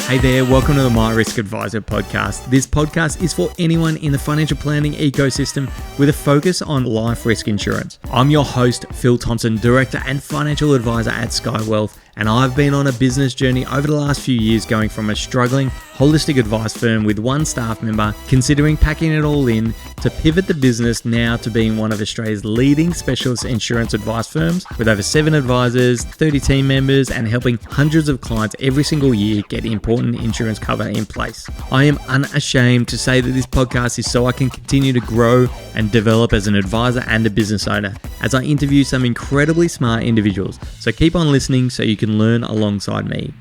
Hey there, welcome to the My Risk Advisor podcast. This podcast is for anyone in the financial planning ecosystem with a focus on life risk insurance. I'm your host, Phil Thompson, Director and Financial Advisor at Sky Wealth, and I've been on a business journey over the last few years going from a struggling holistic advice firm with one staff member, considering packing it all in, to pivot the business now to being one of Australia's leading specialist insurance advice firms with over 7 advisors, 30 team members, and helping hundreds of clients every single year get important insurance cover in place. I am unashamed to say that this podcast is so I can continue to grow and develop as an advisor and a business owner as I interview some incredibly smart individuals. So keep on listening so you can learn alongside me.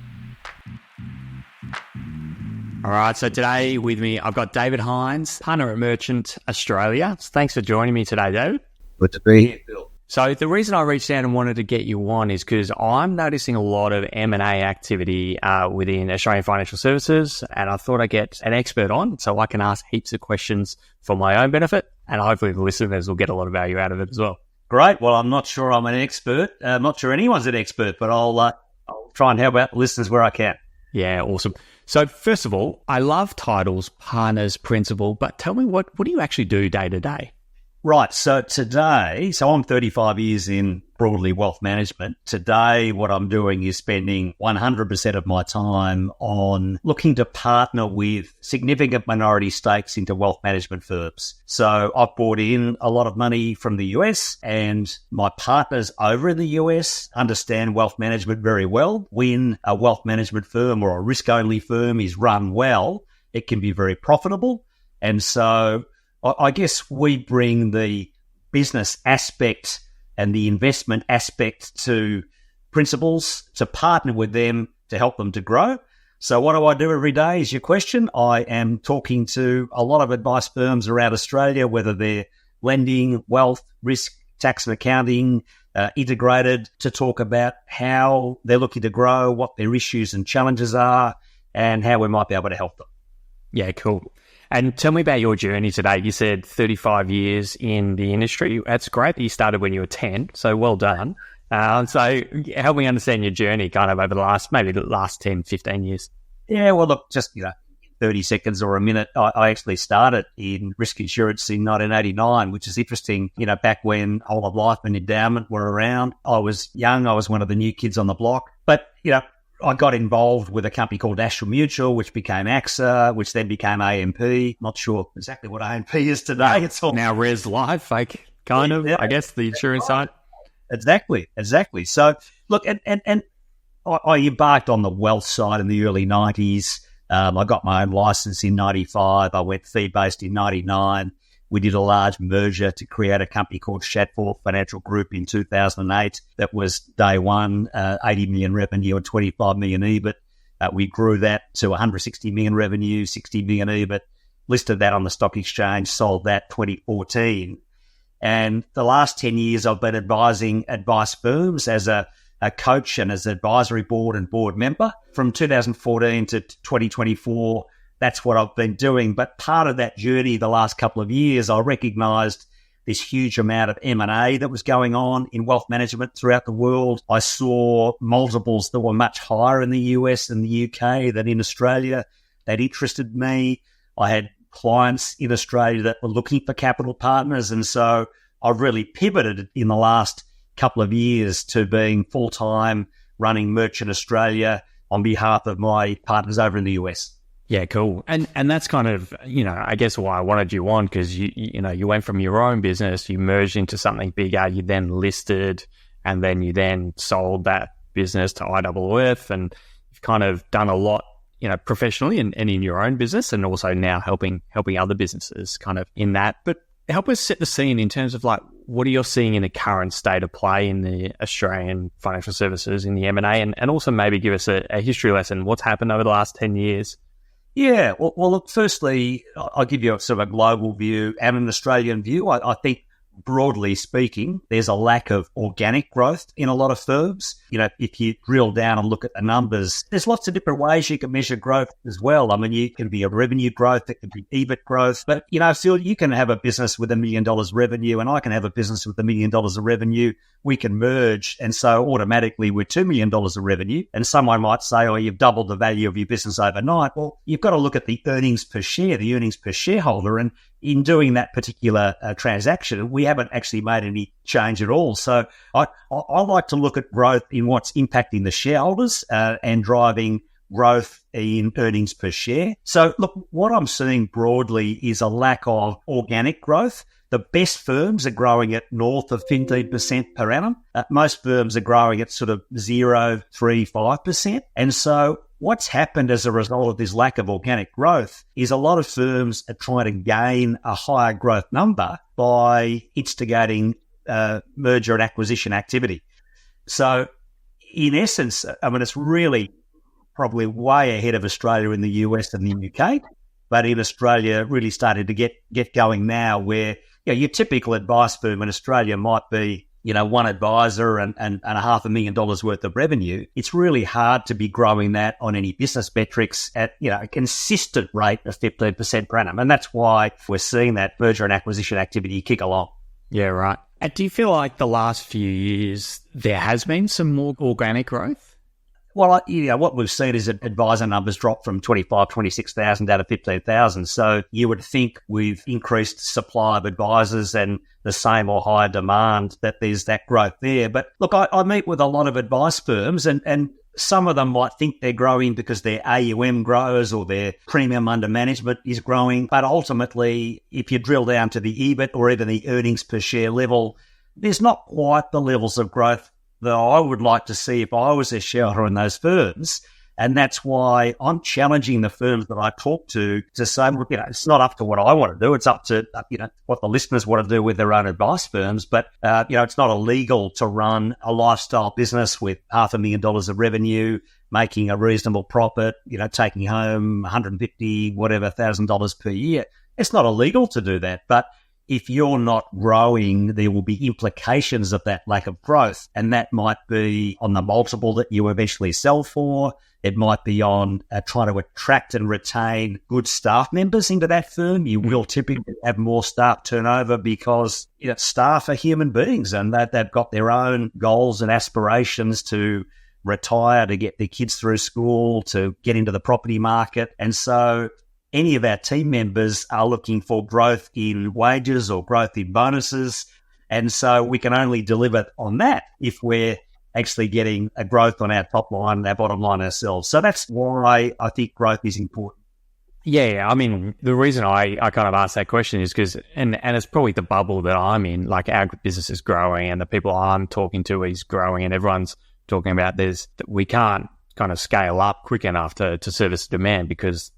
All right, so today with me, I've got David Haintz, partner at Merchant Australia. Thanks for joining me today, David. Good to be here, Phil. So the reason I reached out and wanted to get you on is because I'm noticing a lot of M&A activity within Australian financial services, and I thought I'd get an expert on so I can ask heaps of questions for my own benefit, and hopefully the listeners will get a lot of value out of it as well. Great. Well, I'm not sure I'm an expert. I'm not sure anyone's an expert, but I'll try and help out the listeners where I can. Yeah, awesome. So first of all, I love titles, partners, principal, but tell me what do you actually do day to day? Right. So I'm 35 years in broadly wealth management. Today, what I'm doing is spending 100% of my time on looking to partner with significant minority stakes into wealth management firms. So I've brought in a lot of money from the US, and my partners over in the US understand wealth management very well. When a wealth management firm or a risk-only firm is run well, it can be very profitable. And so I guess we bring the business aspect and the investment aspect to principals to partner with them to help them to grow. So what do I do every day is your question. I am talking to a lot of advice firms around Australia, whether they're lending, wealth, risk, tax and accounting, integrated, to talk about how they're looking to grow, what their issues and challenges are, and how we might be able to help them. Yeah, cool. And tell me about your journey today. You said 35 years in the industry. That's great that you started when you were 10, so well done. So help me understand your journey kind of over the last 10, 15 years. Yeah, well, look, just 30 seconds or a minute. I actually started in risk insurance in 1989, which is interesting, back when whole of life and endowment were around. I was young. I was one of the new kids on the block. But, I got involved with a company called National Mutual, which became AXA, which then became AMP. Not sure exactly what AMP is today. It's all now Res Life, I guess, the insurance side. Exactly. So, look, and I embarked on the wealth side in the early 90s. I got my own license in 95. I went fee-based in 99. We did a large merger to create a company called Shadforth Financial Group in 2008. That was day one, 80 million revenue and 25 million EBIT. We grew that to 160 million revenue, 60 million EBIT, listed that on the stock exchange, sold that 2014. And the last 10 years, I've been advising advice firms as a coach and as an advisory board and board member. From 2014 to 2024, that's what I've been doing. But part of that journey the last couple of years, I recognised this huge amount of M&A that was going on in wealth management throughout the world. I saw multiples that were much higher in the US and the UK than in Australia. That interested me. I had clients in Australia that were looking for capital partners. And so I've really pivoted in the last couple of years to being full-time running Merchant Australia on behalf of my partners over in the US. Yeah, cool. And that's kind of, I guess why I wanted you on, because you went from your own business, you merged into something bigger, you then listed, and then you then sold that business to IOOF, and you've kind of done a lot, professionally and in your own business, and also now helping other businesses kind of in that. But help us set the scene in terms of what are you seeing in the current state of play in the Australian financial services in the M&A, and also maybe give us a history lesson. What's happened over the last 10 years? Yeah, well, look, firstly, I'll give you a sort of a global view and an Australian view. I think broadly speaking, there's a lack of organic growth in a lot of firms. If you drill down and look at the numbers, there's lots of different ways you can measure growth as well. I mean, you can be a revenue growth, it can be EBIT growth, but, Phil, you can have a business with $1 million revenue and I can have a business with $1 million of revenue. We can merge. And so automatically we're $2 million of revenue. And someone might say, oh, you've doubled the value of your business overnight. Well, you've got to look at the earnings per share, the earnings per shareholder. And in doing that particular transaction, we haven't actually made any change at all. So I like to look at growth in what's impacting the shareholders and driving growth in earnings per share. So look, what I'm seeing broadly is a lack of organic growth. The best firms are growing at north of 15% per annum. Most firms are growing at sort of 0, 3, 5%. And so what's happened as a result of this lack of organic growth is a lot of firms are trying to gain a higher growth number by instigating merger and acquisition activity. So in essence, I mean, it's really probably way ahead of Australia in the US and the UK, but in Australia really started to get going now where your typical advice firm in Australia might be, one advisor and $500,000 worth of revenue. It's really hard to be growing that on any business metrics at, a consistent rate of 15% per annum. And that's why we're seeing that merger and acquisition activity kick along. Yeah, right. And do you feel like the last few years there has been some more organic growth? Well, what we've seen is that advisor numbers drop from 26,000 down to 15,000. So you would think with increased supply of advisors and the same or higher demand that there's that growth there. But look, I meet with a lot of advice firms and some of them might think they're growing because their AUM grows or their premium under management is growing. But ultimately, if you drill down to the EBIT or even the earnings per share level, there's not quite the levels of growth that I would like to see if I was a shareholder in those firms. And that's why I'm challenging the firms that I talk to say, look, it's not up to what I want to do. It's up to, what the listeners want to do with their own advice firms. But, it's not illegal to run a lifestyle business with $500,000 of revenue, making a reasonable profit, taking home 150, whatever, $1,000 per year. It's not illegal to do that. But if you're not growing, there will be implications of that lack of growth. And that might be on the multiple that you eventually sell for. It might be on trying to attract and retain good staff members into that firm. You will typically have more staff turnover because staff are human beings and they've got their own goals and aspirations to retire, to get their kids through school, to get into the property market. And so any of our team members are looking for growth in wages or growth in bonuses. And so we can only deliver on that if we're actually getting a growth on our top line and our bottom line ourselves. So that's why I think growth is important. Yeah. I mean, the reason I kind of asked that question is because, and it's probably the bubble that I'm in, like our business is growing and the people I'm talking to is growing and everyone's talking about we can't kind of scale up quick enough to service demand because,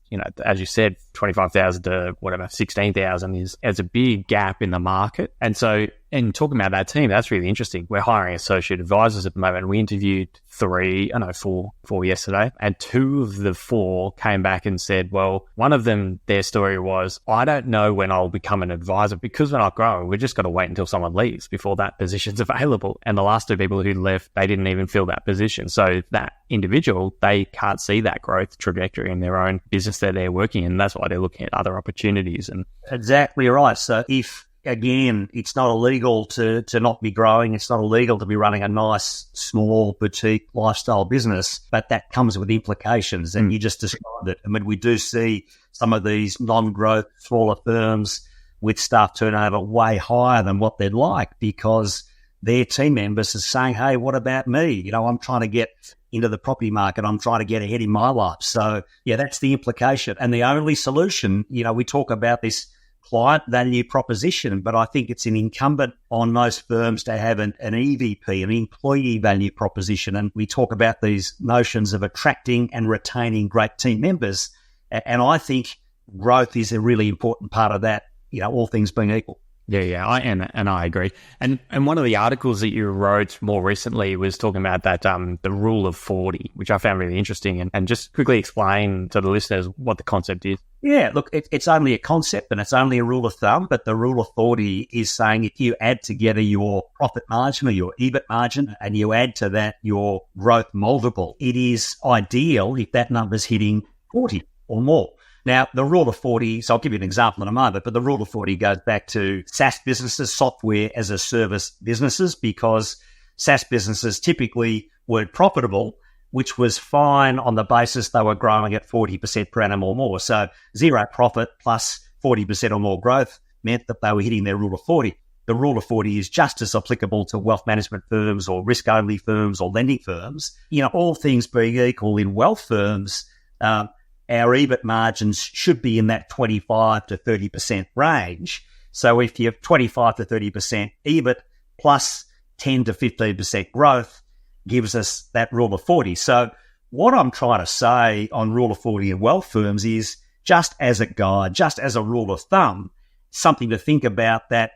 as you said, 25,000 to whatever, 16,000 is a big gap in the market. And so, and talking about that team, that's really interesting. We're hiring associate advisors at the moment. We interviewed four yesterday, and 2 of the 4 came back and said, well, one of them, their story was, I don't know when I'll become an advisor because we're not growing. We've just got to wait until someone leaves before that position's available. And the last 2 people who left, they didn't even fill that position. So that individual, they can't see that growth trajectory in their own business that they're working in. That's why they're looking at other opportunities. And exactly right. So if, again, it's not illegal to not be growing, it's not illegal to be running a nice, small, boutique lifestyle business, but that comes with implications. And you just described it. I mean, we do see some of these non-growth, smaller firms with staff turnover way higher than what they'd like because their team members are saying, hey, what about me? I'm trying to get into the property market. I'm trying to get ahead in my life. So, yeah, that's the implication. And the only solution, we talk about this client value proposition, but I think it's an incumbent on most firms to have an EVP, an employee value proposition. And we talk about these notions of attracting and retaining great team members. And I think growth is a really important part of that, all things being equal. Yeah, I agree. And one of the articles that you wrote more recently was talking about that the rule of 40, which I found really interesting. And just quickly explain to the listeners what the concept is. Yeah, look, it's only a concept and it's only a rule of thumb, but the rule of 40 is saying if you add together your profit margin or your EBIT margin and you add to that your growth multiple, it is ideal if that number's hitting 40 or more. Now, the rule of 40, so I'll give you an example in a moment, but the rule of 40 goes back to SaaS businesses, software as a service businesses, because SaaS businesses typically weren't profitable, which was fine on the basis they were growing at 40% per annum or more. So zero profit plus 40% or more growth meant that they were hitting their rule of 40. The rule of 40 is just as applicable to wealth management firms or risk-only firms or lending firms. All things being equal in wealth firms, our EBIT margins should be in that 25 to 30% range. So if you have 25 to 30% EBIT plus 10 to 15% growth, gives us that rule of 40. So what I'm trying to say on rule of 40 in wealth firms is just as a guide, just as a rule of thumb, something to think about, that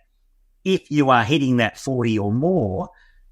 if you are hitting that 40 or more,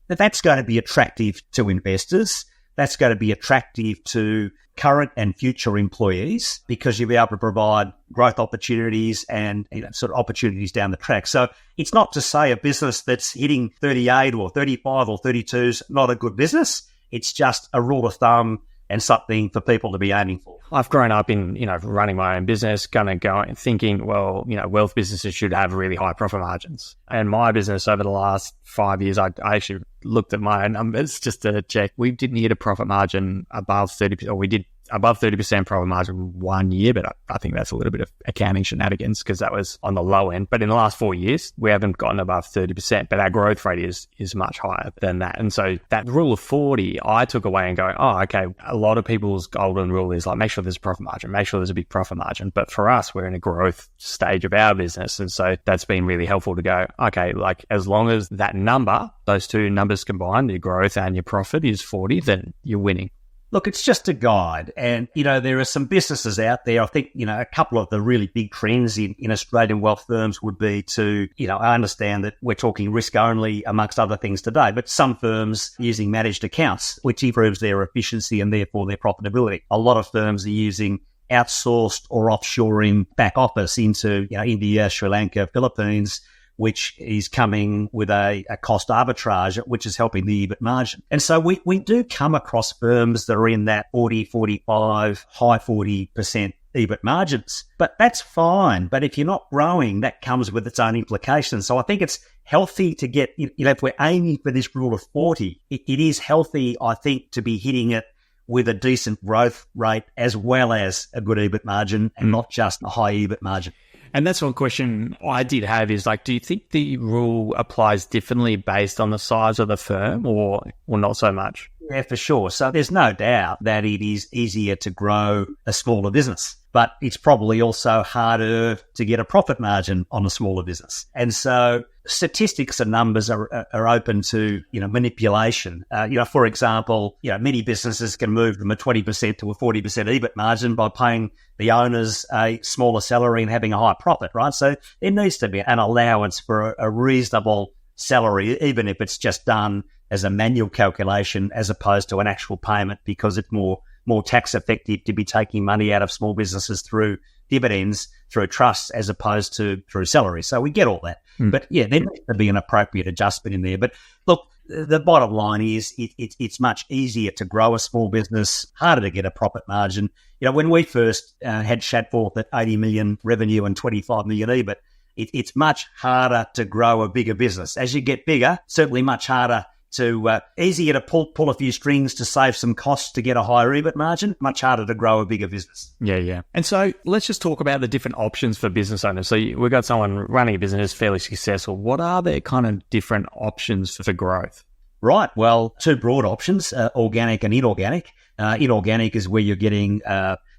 that's going to be attractive to investors. That's going to be attractive to current and future employees because you'll be able to provide growth opportunities and sort of opportunities down the track. So it's not to say a business that's hitting 38 or 35 or 32 is not a good business. It's just a rule of thumb and something for people to be aiming for. I've grown up in, running my own business, thinking, wealth businesses should have really high profit margins. And my business over the last 5 years, I actually looked at my numbers just to check. We didn't hit a profit margin above 30%, or we did above 30% profit margin 1 year, but I think that's a little bit of accounting shenanigans because that was on the low end. But in the last 4 years, we haven't gotten above 30%, but our growth rate is much higher than that. And so that rule of 40, I took away and going, oh, okay, a lot of people's golden rule is like, make sure there's a profit margin, make sure there's a big profit margin. But for us, we're in a growth stage of our business. And so that's been really helpful to go, okay, like as long as that number, those two numbers combined, your growth and your profit is 40, then you're winning. Look, it's just a guide. And, there are some businesses out there. I think, a couple of the really big trends in Australian wealth firms would be to, I understand that we're talking risk only amongst other things today, but some firms using managed accounts, which improves their efficiency and therefore their profitability. A lot of firms are using outsourced or offshoring back office into, India, Sri Lanka, Philippines, which is coming with a cost arbitrage, which is helping the EBIT margin. And so we do come across firms that are in that 40, 45, high 40% EBIT margins. But that's fine. But if you're not growing, that comes with its own implications. So I think it's healthy to get, if we're aiming for this rule of 40, it is healthy, I think, to be hitting it with a decent growth rate as well as a good EBIT margin and not just a high EBIT margin. And that's one question I did have is do you think the rule applies differently based on the size of the firm or not so much? Yeah, for sure. So there's no doubt that it is easier to grow a smaller business, but it's probably also harder to get a profit margin on a smaller business. And so statistics and numbers are open to, manipulation. For example, many businesses can move from a 20% to a 40% EBIT margin by paying the owners a smaller salary and having a high profit, right? So there needs to be an allowance for a reasonable salary, even if it's just done as a manual calculation as opposed to an actual payment, because it's more tax effective to be taking money out of small businesses through dividends, through trusts, as opposed to through salary. So we get all that. But yeah, there needs to be an appropriate adjustment in there. But look, the bottom line is it's much easier to grow a small business, harder to get a profit margin. When we first had Shadforth at 80 million revenue and 25 million EBIT, it's much harder to grow a bigger business. As you get bigger, certainly much harder to easier to pull a few strings to save some costs to get a higher EBIT margin, much harder to grow a bigger business. Yeah. And so let's just talk about the different options for business owners. So we've got someone running a business fairly successful. What are their kind of different options for growth? Right. Well, two broad options, organic and inorganic. Inorganic is where you're getting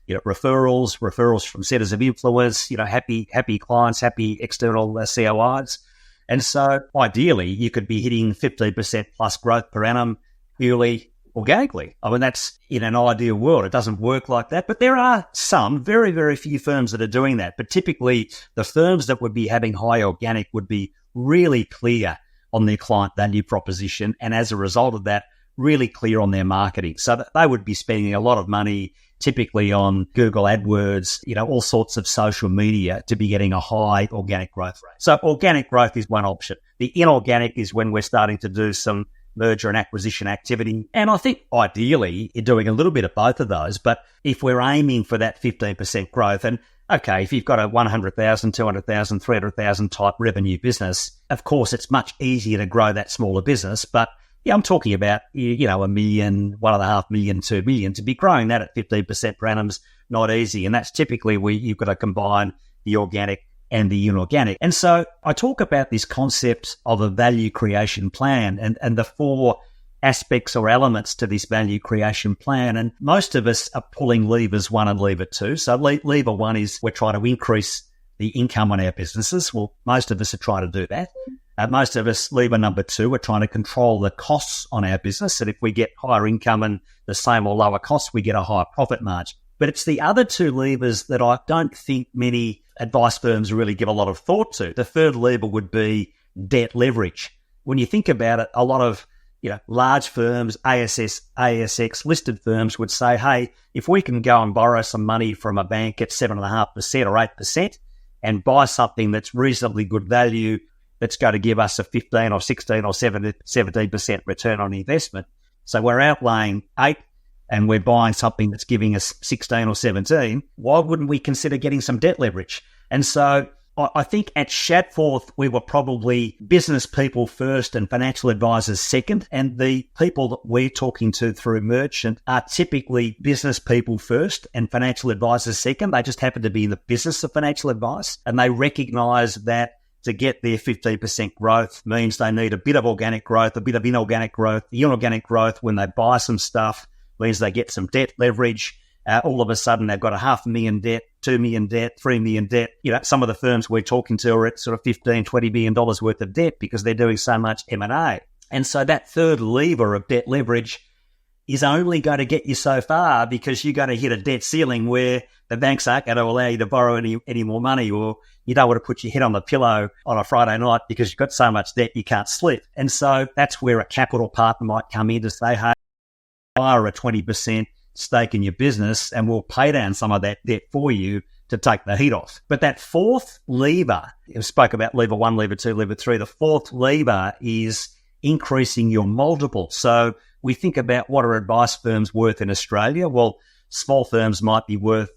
referrals from centers of influence, happy clients, happy external COIs. And so ideally, you could be hitting 15% plus growth per annum purely organically. I mean, that's in an ideal world. It doesn't work like that. But there are some, very, very few firms that are doing that. But typically, the firms that would be having high organic would be really clear on their client value proposition. And as a result of that, really clear on their marketing. So that they would be spending a lot of money typically on Google AdWords, all sorts of social media to be getting a high organic growth rate. So organic growth is one option. The inorganic is when we're starting to do some merger and acquisition activity. And I think ideally you're doing a little bit of both of those. But if we're aiming for that 15% growth, and okay, if you've got a 100,000, 200,000, 300,000 type revenue business, of course, it's much easier to grow that smaller business. But yeah, I'm talking about, $1 million, $1.5 million, $2 million. To be growing that at 15% per annum is not easy. And that's typically where you've got to combine the organic and the inorganic. And so I talk about this concept of a value creation plan and the 4 aspects or elements to this value creation plan. And most of us are pulling levers 1 and lever 2. So lever 1 is we're trying to increase the income on our businesses. Well, most of us are trying to do that. Most of us, lever number 2, we're trying to control the costs on our business. And if we get higher income and the same or lower costs, we get a higher profit margin. But it's the other 2 levers that I don't think many advice firms really give a lot of thought to. The third lever would be debt leverage. When you think about it, a lot of large firms, ASX listed firms would say, hey, if we can go and borrow some money from a bank at 7.5% or 8% and buy something that's reasonably good value, that's going to give us a 15 or 16 or 17% return on investment. So we're outlaying 8 and we're buying something that's giving us 16 or 17. Why wouldn't we consider getting some debt leverage? And so I think at Shadforth, we were probably business people first and financial advisors second. And the people that we're talking to through Merchant are typically business people first and financial advisors second. They just happen to be in the business of financial advice. And they recognize that to get their 15% growth means they need a bit of organic growth, a bit of inorganic growth. The inorganic growth, when they buy some stuff, means they get some debt leverage. All of a sudden, they've got $500,000 debt, $2 million debt, $3 million debt. Some of the firms we're talking to are at sort of $15, $20 million worth of debt because they're doing so much M&A. And so that third lever of debt leverage is only going to get you so far because you're going to hit a debt ceiling where the banks aren't going to allow you to borrow any more money, or you don't want to put your head on the pillow on a Friday night because you've got so much debt you can't sleep. And so that's where a capital partner might come in to say, hey, hire a 20% stake in your business and we'll pay down some of that debt for you to take the heat off. But that fourth lever, we spoke about lever 1, lever 2, lever 3, the fourth lever is increasing your multiple. So we think about what are advice firms worth in Australia. Well, small firms might be worth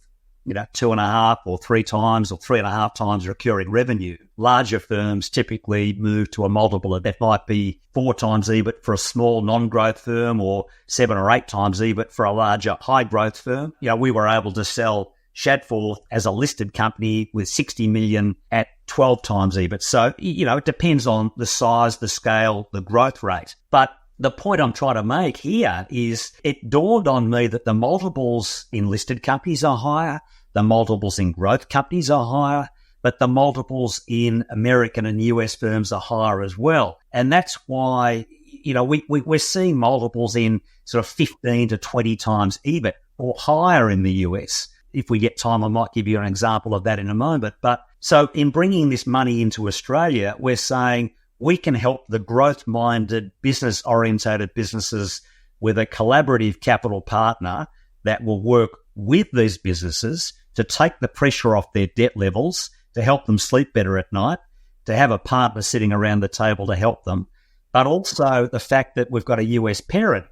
2.5 or 3 times or 3.5 times recurring revenue. Larger firms typically move to a multiple that might be 4 times EBIT for a small non-growth firm or 7 or 8 times EBIT for a larger high-growth firm. We were able to sell Shadforth as a listed company with 60 million at 12 times EBIT. So, it depends on the size, the scale, the growth rate. But the point I'm trying to make here is it dawned on me that the multiples in listed companies are higher, the multiples in growth companies are higher, but the multiples in American and US firms are higher as well. And that's why, we're seeing multiples in sort of 15 to 20 times EBIT or higher in the US. If we get time, I might give you an example of that in a moment. But so in bringing this money into Australia, we're saying we can help the growth-minded, business-orientated businesses with a collaborative capital partner that will work with these businesses to take the pressure off their debt levels, to help them sleep better at night, to have a partner sitting around the table to help them. But also the fact that we've got a US parent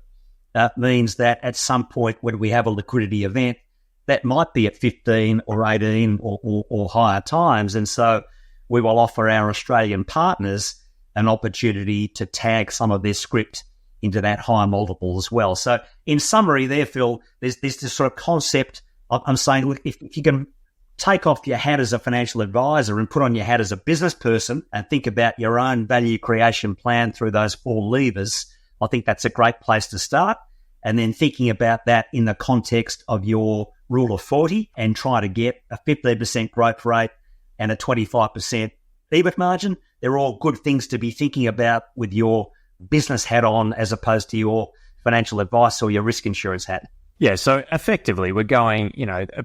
means that at some point when we have a liquidity event, that might be at 15 or 18 or higher times. And so we will offer our Australian partners an opportunity to tag some of their script into that high multiple as well. So in summary there, Phil, there's this sort of concept. I'm saying, look, if you can take off your hat as a financial advisor and put on your hat as a business person and think about your own value creation plan through those 4 levers, I think that's a great place to start. And then thinking about that in the context of your rule of 40 and try to get a 15% growth rate and a 25% EBIT margin. They're all good things to be thinking about with your business hat on as opposed to your financial advice or your risk insurance hat. Yeah, so effectively we're going,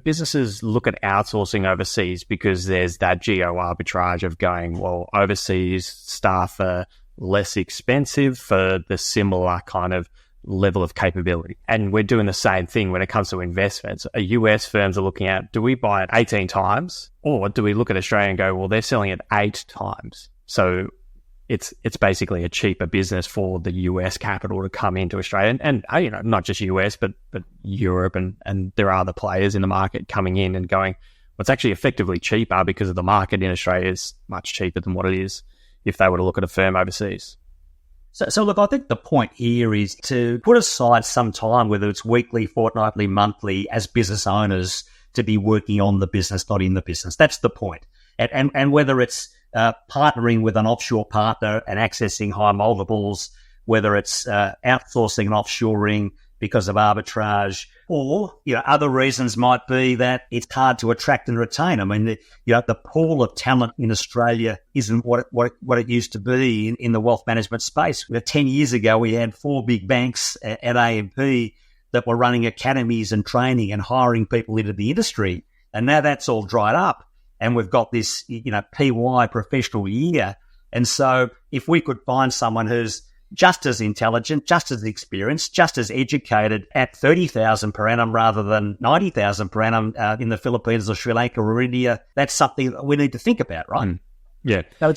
businesses look at outsourcing overseas because there's that geo arbitrage of going, well, overseas staff are less expensive for the similar kind of level of capability. And we're doing the same thing when it comes to investments. US firms are looking at, do we buy it 18 times or do we look at Australia and go, well, they're selling it 8 times. So it's basically a cheaper business for the US capital to come into Australia. And not just US, but Europe and there are other players in the market coming in and going, well, it's actually effectively cheaper because of the market in Australia is much cheaper than what it is if they were to look at a firm overseas. So look, I think the point here is to put aside some time, whether it's weekly, fortnightly, monthly, as business owners, to be working on the business, not in the business. That's the point. And whether it's partnering with an offshore partner and accessing high multiples, whether it's outsourcing and offshoring because of arbitrage, or other reasons might be that it's hard to attract and retain. I mean, the pool of talent in Australia isn't what it used to be in the wealth management space. 10 years ago, we had 4 big banks at AMP that were running academies and training and hiring people into the industry, and now that's all dried up. And we've got this, PY professional year. And so if we could find someone who's just as intelligent, just as experienced, just as educated at 30,000 per annum rather than 90,000 per annum in the Philippines or Sri Lanka or India, that's something that we need to think about, right? Yeah. So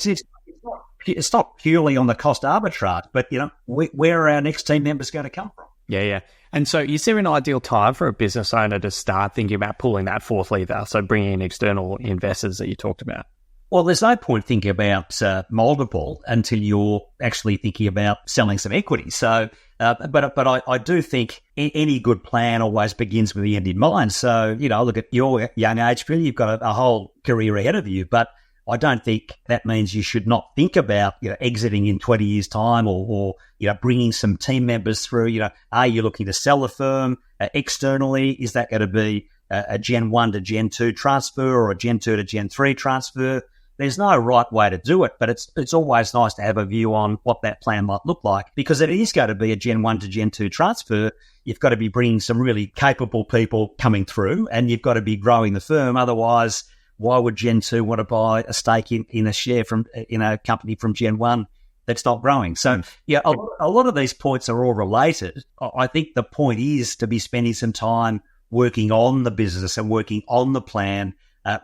it's not purely on the cost arbitrage, but, where are our next team members going to come from? Yeah. And so is there an ideal time for a business owner to start thinking about pulling that fourth lever, so bringing in external investors that you talked about? Well, there's no point thinking about multiple until you're actually thinking about selling some equity. So, but I do think any good plan always begins with the end in mind. So, look at your young age, Phil, you've got a whole career ahead of you, but I don't think that means you should not think about exiting in 20 years' time or bringing some team members through. Are you looking to sell the firm externally? Is that going to be a Gen 1 to Gen 2 transfer or a Gen 2 to Gen 3 transfer? There's no right way to do it, but it's always nice to have a view on what that plan might look like, because it is going to be a Gen 1 to Gen 2 transfer. You've got to be bringing some really capable people coming through, and you've got to be growing the firm. Otherwise, why would Gen 2 want to buy a stake in a share in a company from Gen 1 that's not growing? So, a lot of these points are all related. I think the point is to be spending some time working on the business and working on the plan,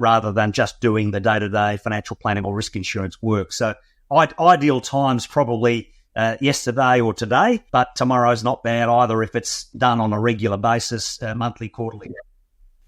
rather than just doing the day-to-day financial planning or risk insurance work. So ideal times probably yesterday or today, but tomorrow's not bad either if it's done on a regular basis, monthly, quarterly.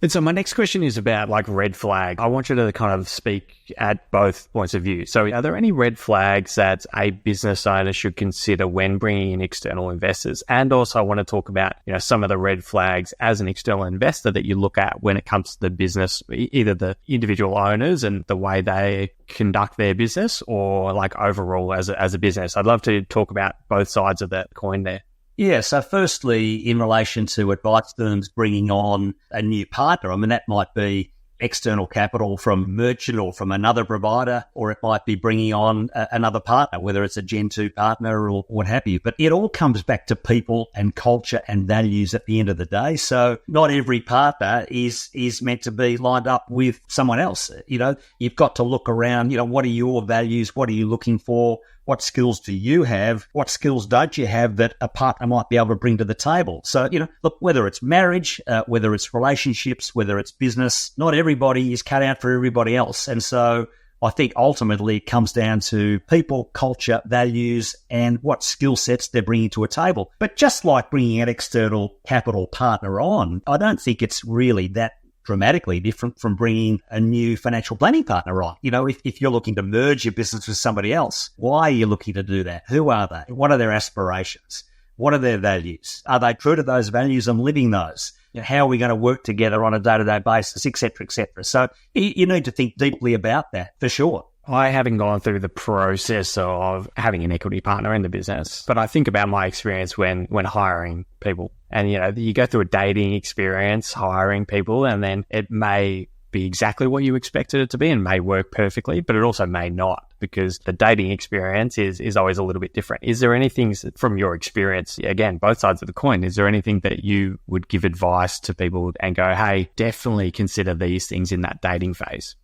And so my next question is about red flag. I want you to kind of speak at both points of view. So are there any red flags that a business owner should consider when bringing in external investors? And also I want to talk about, some of the red flags as an external investor that you look at when it comes to the business, either the individual owners and the way they conduct their business or overall as a business. I'd love to talk about both sides of that coin there. Yeah, so firstly, in relation to advice firms bringing on a new partner, I mean, that might be external capital from merchant or from another provider, or it might be bringing on another partner, whether it's a Gen 2 partner or what have you. But it all comes back to people and culture and values at the end of the day. So not every partner is meant to be lined up with someone else. You've got to look around, what are your values? What are you looking for? What skills do you have? What skills don't you have that a partner might be able to bring to the table? So, look, whether it's marriage, whether it's relationships, whether it's business, not everybody is cut out for everybody else. And so I think ultimately it comes down to people, culture, values, and what skill sets they're bringing to a table. But just like bringing an external capital partner on, I don't think it's really that dramatically different from bringing a new financial planning partner on. If you're looking to merge your business with somebody else, why are you looking to do that? Who are they? What are their aspirations? What are their values? Are they true to those values and living those? How are we going to work together on a day-to-day basis, et cetera, et cetera? So you need to think deeply about that for sure. I haven't gone through the process of having an equity partner in the business, but I think about my experience when hiring people. And, you go through a dating experience, hiring people, and then it may be exactly what you expected it to be and may work perfectly, but it also may not, because the dating experience is always a little bit different. Is there anything from your experience, again, both sides of the coin, is there anything that you would give advice to people and go, hey, definitely consider these things in that dating phase?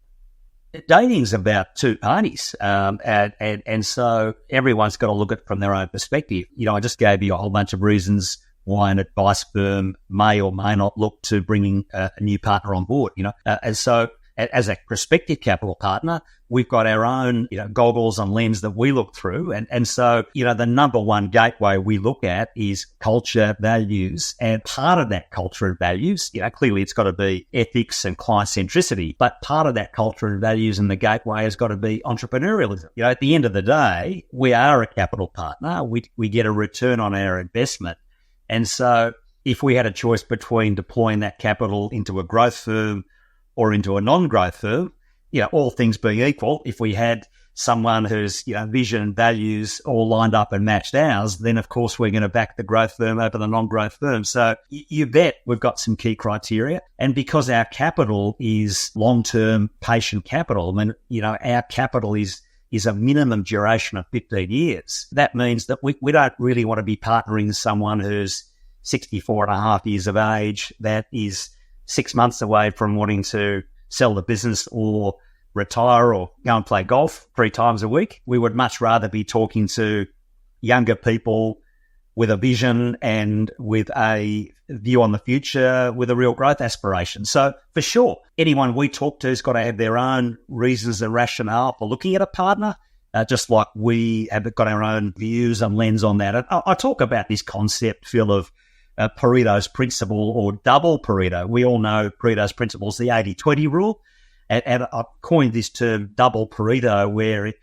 dating's about two parties, and so everyone's got to look at it from their own perspective. I just gave you a whole bunch of reasons why an advice firm may or may not look to bringing a new partner on board. And so as a prospective capital partner, we've got our own goggles and lens that we look through, and so the number one gateway we look at is culture, values, and part of that culture and values, clearly it's got to be ethics and client centricity, but part of that culture and values and the gateway has got to be entrepreneurialism. At the end of the day, we are a capital partner. We get a return on our investment, and so if we had a choice between deploying that capital into a growth firm or into a non-growth firm, all things being equal, if we had someone whose vision and values all lined up and matched ours, then of course we're going to back the growth firm over the non-growth firm. So you bet we've got some key criteria. And because our capital is long-term patient capital, our capital is a minimum duration of 15 years. That means that we don't really want to be partnering with someone who's 64 and a half years of age, that is 6 months away from wanting to sell the business or retire or go and play golf 3 times a week. We would much rather be talking to younger people with a vision and with a view on the future with a real growth aspiration. So for sure, anyone we talk to has got to have their own reasons and rationale for looking at a partner, just like we have got our own views and lens on that. And I talk about this concept, Phil, of Pareto's principle or double Pareto. We all know Pareto's principle is the 80-20 rule. And I coined this term double Pareto, where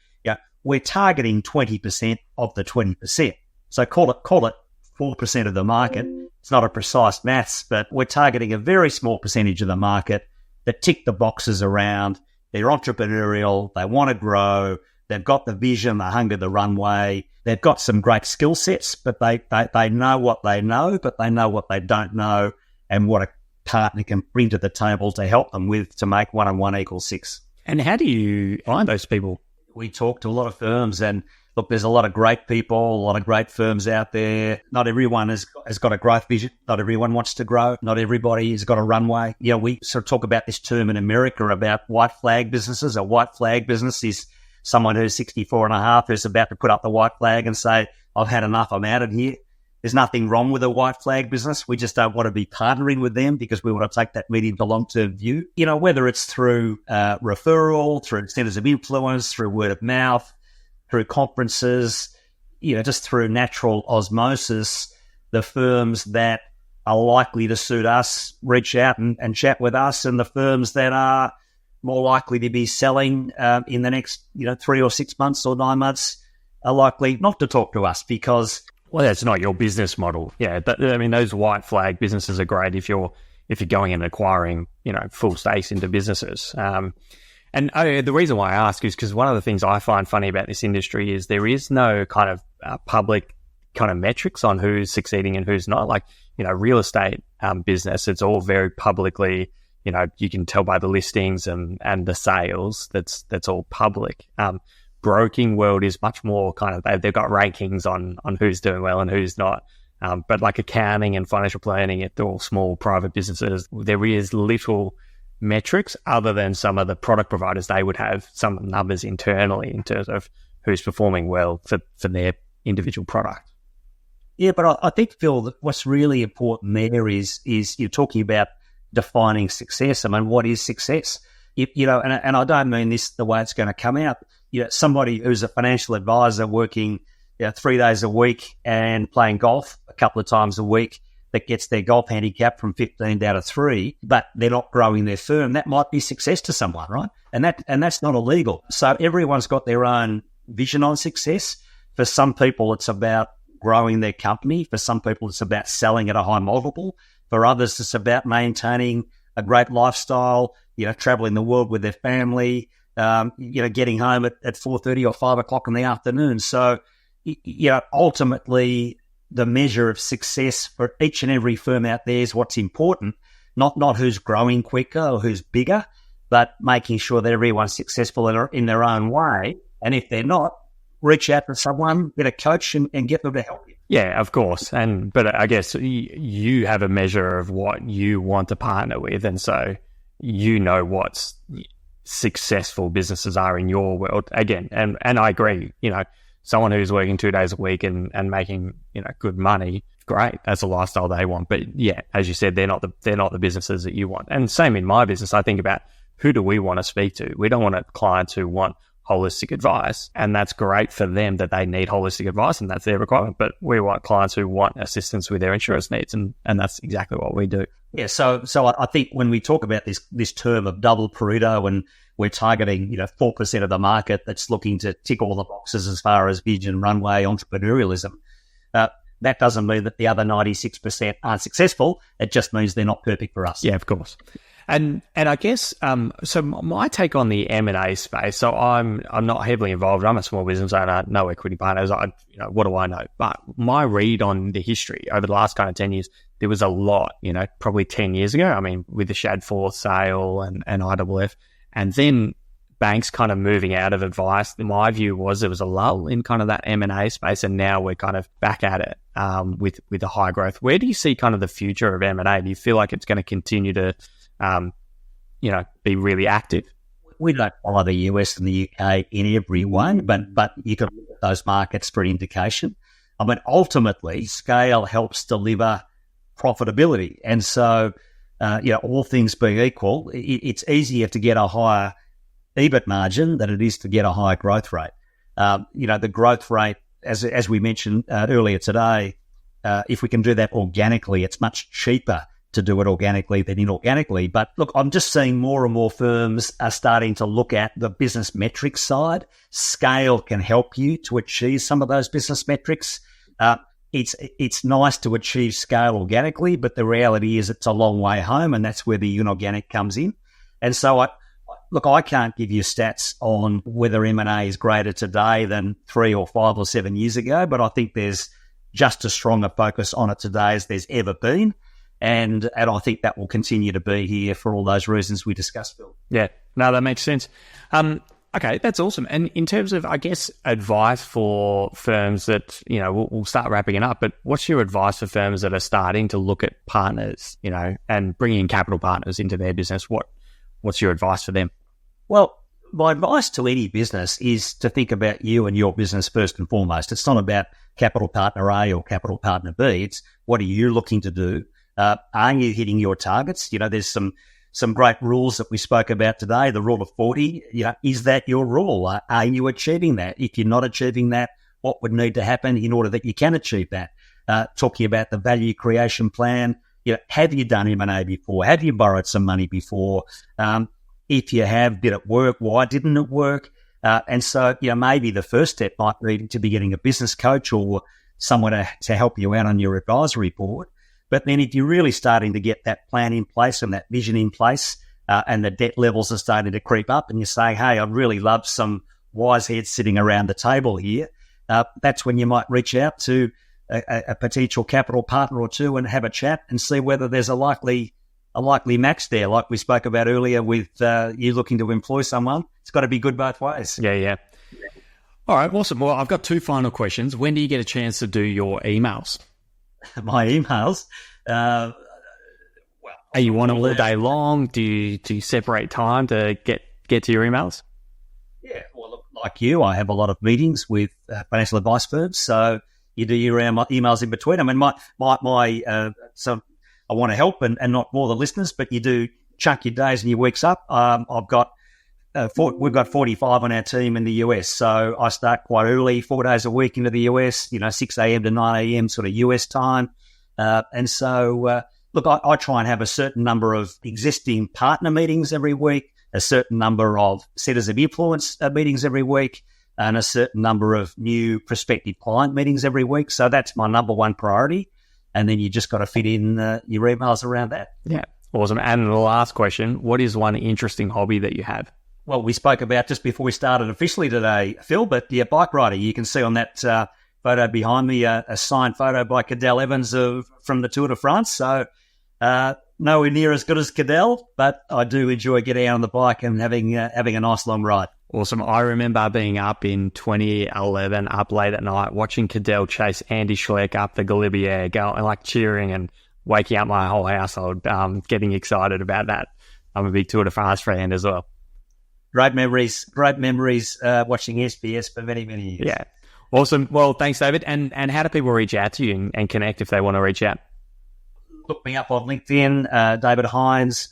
we're targeting 20% of the 20%. So call it 4% of the market. It's not a precise maths, but we're targeting a very small percentage of the market that tick the boxes around. They're entrepreneurial. They want to grow. They've got the vision, the hunger, the runway. They've got some great skill sets, but they know what they know, but they know what they don't know and what a partner can bring to the table to help them with to make 1 and 1 equal 6. And how do you find those people? We talk to a lot of firms, and look, there's a lot of great people, a lot of great firms out there. Not everyone has got a growth vision. Not everyone wants to grow. Not everybody has got a runway. We sort of talk about this term in America about white flag businesses. A white flag business is someone who's 64 and a half who's about to put up the white flag and say, I've had enough, I'm out of here. There's nothing wrong with a white flag business. We just don't want to be partnering with them because we want to take that medium to long-term view. Whether it's through referral, through centers of influence, through word of mouth, through conferences, just through natural osmosis, the firms that are likely to suit us reach out and chat with us, and the firms that are more likely to be selling in the next 3 or 6 months or 9 months are likely not to talk to us because... Well, that's not your business model. Yeah, those white flag businesses are great if you're going and acquiring, full stakes into businesses. And the reason why I ask is because one of the things I find funny about this industry is there is no kind of public kind of metrics on who's succeeding and who's not. Like, real estate business, it's all very publicly, you can tell by the listings and the sales, that's all public. Broking world is much more kind of, they've got rankings on who's doing well and who's not. But like accounting and financial planning, they're all small private businesses. There is little metrics other than some of the product providers. They would have some numbers internally in terms of who's performing well for their individual product. Yeah, but I think, Phil, that what's really important there is you're talking about defining success. I mean, what is success? And I don't mean this the way it's going to come out. Somebody who's a financial advisor working 3 days a week and playing golf a couple of times a week that gets their golf handicap from 15 down to 3, but they're not growing their firm, that might be success to someone, right? And that's not illegal. So everyone's got their own vision on success. For some people, it's about growing their company. For some people, it's about selling at a high multiple. For others, it's about maintaining a great lifestyle, traveling the world with their family, getting home at 4:30 or 5 o'clock in the afternoon. So, ultimately, the measure of success for each and every firm out there is what's important, not who's growing quicker or who's bigger, but making sure that everyone's successful in their own way. And if they're not, reach out to someone, get a coach and get them to help you. Yeah, of course. But I guess you have a measure of what you want to partner with. And so what's successful businesses are in your world. Again, and I agree, someone who's working 2 days a week and making, good money, great. That's a lifestyle they want. But yeah, as you said, they're not the businesses that you want. And same in my business, I think about who do we want to speak to? We don't want clients who want holistic advice, and that's great for them that they need holistic advice and that's their requirement. But we want clients who want assistance with their insurance needs, and that's exactly what we do. Yeah, so I think when we talk about this term of double Pareto, and we're targeting 4% of the market that's looking to tick all the boxes as far as vision, runway, entrepreneurialism, that doesn't mean that the other 96% aren't successful. It just means they're not perfect for us. Yeah, of course. And I guess so. My take on the M&A space. So I'm not heavily involved. I'm a small business owner, no equity partners. What do I know? But my read on the history over the last kind of 10 years, there was a lot. Probably 10 years ago. I mean, with the Shadforth sale and IWF, and then banks kind of moving out of advice. My view was there was a lull in kind of that M&A space, and now we're kind of back at it with a high growth. Where do you see kind of the future of M&A? Do you feel like it's going to continue to be really active? We don't follow the US and the UK in every way, but you can look at those markets for an indication. I mean, ultimately, scale helps deliver profitability. And so, all things being equal, it's easier to get a higher EBIT margin than it is to get a higher growth rate. The growth rate, as we mentioned earlier today, if we can do that organically, it's much cheaper to do it organically than inorganically. But look, I'm just seeing more and more firms are starting to look at the business metrics side. Scale can help you to achieve some of those business metrics. It's nice to achieve scale organically, but the reality is it's a long way home, and that's where the inorganic comes in. And so I can't give you stats on whether M&A is greater today than 3 or 5 or 7 years ago, but I think there's just as strong a focus on it today as there's ever been. And I think that will continue to be here for all those reasons we discussed, Phil. Yeah, no, that makes sense. Okay, that's awesome. And in terms of, I guess, advice for firms that, we'll start wrapping it up, but what's your advice for firms that are starting to look at partners, and bringing capital partners into their business? What's your advice for them? Well, my advice to any business is to think about you and your business first and foremost. It's not about capital partner A or capital partner B. It's what are you looking to do? Are you hitting your targets? There's some great rules that we spoke about today. The rule of 40, is that your rule? Are you achieving that? If you're not achieving that, what would need to happen in order that you can achieve that? Talking about the value creation plan, have you done M&A before? Have you borrowed some money before? If you have, did it work? Why didn't it work? And so, maybe the first step might be to be getting a business coach or someone to help you out on your advisory board. But then if you're really starting to get that plan in place and that vision in place, and the debt levels are starting to creep up, and you say, hey, I'd really love some wise heads sitting around the table here, that's when you might reach out to a potential capital partner or two and have a chat and see whether there's a likely match there, like we spoke about earlier with you looking to employ someone. It's got to be good both ways. Yeah. All right, awesome. Well, I've got 2 final questions. When do you get a chance to do your emails? My emails. Are you on all day long? Do you separate time to get to your emails? Yeah, well, look, like you, I have a lot of meetings with financial advice firms, so you do your emails in between. I mean, so I want to help and not bore the listeners, but you do chunk your days and your weeks up. We've got 45 on our team in the US, so I start quite early, 4 days a week into the US, 6 a.m. to 9 a.m. sort of US time. And so, look, I try and have a certain number of existing partner meetings every week, a certain number of centers of influence meetings every week, and a certain number of new prospective client meetings every week. So that's my number one priority. And then you just got to fit in your emails around that. Yeah, awesome. And the last question, what is one interesting hobby that you have? Well, we spoke about just before we started officially today, Phil, but bike rider. You can see on that photo behind me a signed photo by Cadel Evans from the Tour de France. So nowhere near as good as Cadel, but I do enjoy getting out on the bike and having a nice long ride. Awesome. I remember being up in 2011, up late at night, watching Cadel chase Andy Schleck up the Galibier, going like cheering and waking up my whole household, getting excited about that. I'm a big Tour de France fan as well. Great memories watching SBS for many, many years. Yeah. Awesome. Well, thanks, David. And how do people reach out to you and connect if they want to reach out? Look me up on LinkedIn, David Haintz,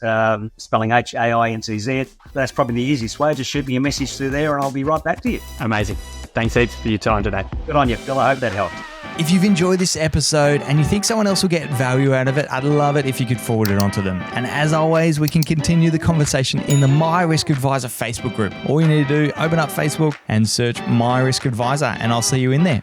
spelling Haintz. That's probably the easiest way. Just shoot me a message through there and I'll be right back to you. Amazing. Thanks heaps for your time today. Good on you, Phil. I hope that helped. If you've enjoyed this episode and you think someone else will get value out of it, I'd love it if you could forward it on to them. And as always, we can continue the conversation in the My Risk Advisor Facebook group. All you need to do, open up Facebook and search My Risk Advisor, and I'll see you in there.